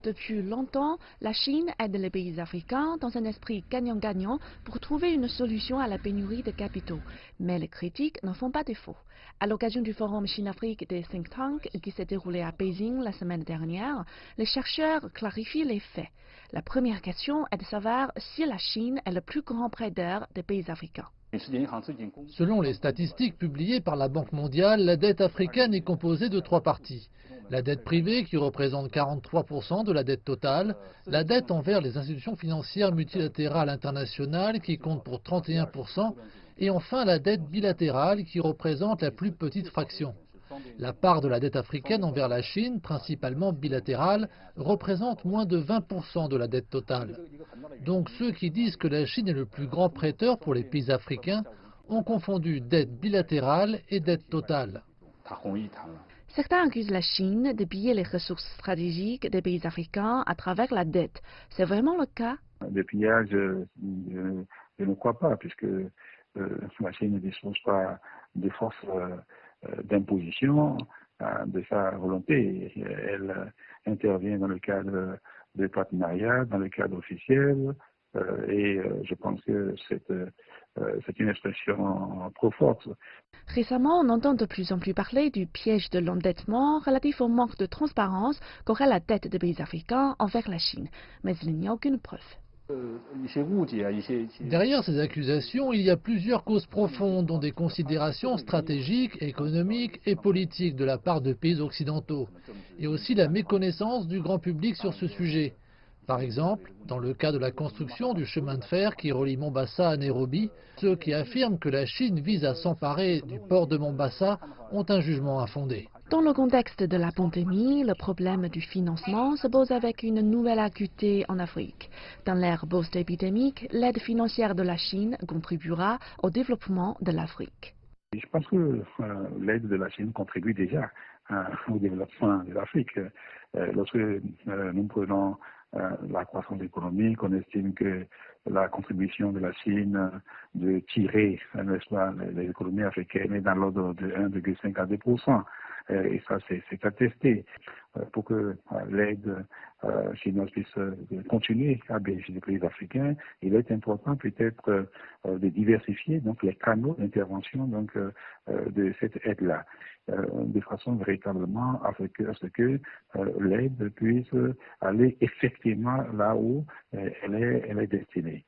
Depuis longtemps, la Chine aide les pays africains dans un esprit gagnant-gagnant pour trouver une solution à la pénurie de capitaux. Mais les critiques ne font pas défaut. À l'occasion du forum Chine-Afrique des think tanks qui s'est déroulé à Beijing la semaine dernière, les chercheurs clarifient les faits. La première question est de savoir si la Chine est le plus grand prêteur des pays africains. Selon les statistiques publiées par la Banque mondiale, la dette africaine est composée de trois parties. La dette privée, qui représente 43% de la dette totale, la dette envers les institutions financières multilatérales internationales, qui compte pour 31%, et enfin la dette bilatérale, qui représente la plus petite fraction. La part de la dette africaine envers la Chine, principalement bilatérale, représente moins de 20% de la dette totale. Donc ceux qui disent que la Chine est le plus grand prêteur pour les pays africains ont confondu dette bilatérale et dette totale. Certains accusent la Chine de piller les ressources stratégiques des pays africains à travers la dette. C'est vraiment le cas? Le pillage, je ne crois pas, puisque la Chine ne dispose pas de force d'imposition de sa volonté. Elle intervient dans le cadre de partenariats, dans le cadre officiel, et je pense que c'est une expression trop forte. Récemment, on entend de plus en plus parler du piège de l'endettement relatif au manque de transparence qu'aurait la dette des pays africains envers la Chine. Mais il n'y a aucune preuve. Derrière ces accusations, il y a plusieurs causes profondes, dont des considérations stratégiques, économiques et politiques de la part de pays occidentaux, et aussi la méconnaissance du grand public sur ce sujet. Par exemple, dans le cas de la construction du chemin de fer qui relie Mombasa à Nairobi, ceux qui affirment que la Chine vise à s'emparer du port de Mombasa ont un jugement infondé. Dans le contexte de la pandémie, le problème du financement se pose avec une nouvelle acuité en Afrique. Dans l'ère post-épidémique, l'aide financière de la Chine contribuera au développement de l'Afrique. Je pense que l'aide de la Chine contribue déjà au développement de l'Afrique. Lorsque nous prenons la croissance économique, on estime que la contribution de la Chine de tirer les économies africaines est dans l'ordre de 1,5 à 2%. Et ça, c'est attesté. Pour que l'aide chinoise puisse continuer à bénéficier des pays africains, il est important peut-être de diversifier donc les canaux d'intervention de cette aide-là, de façon véritablement à ce que l'aide puisse aller effectivement là où elle est destinée.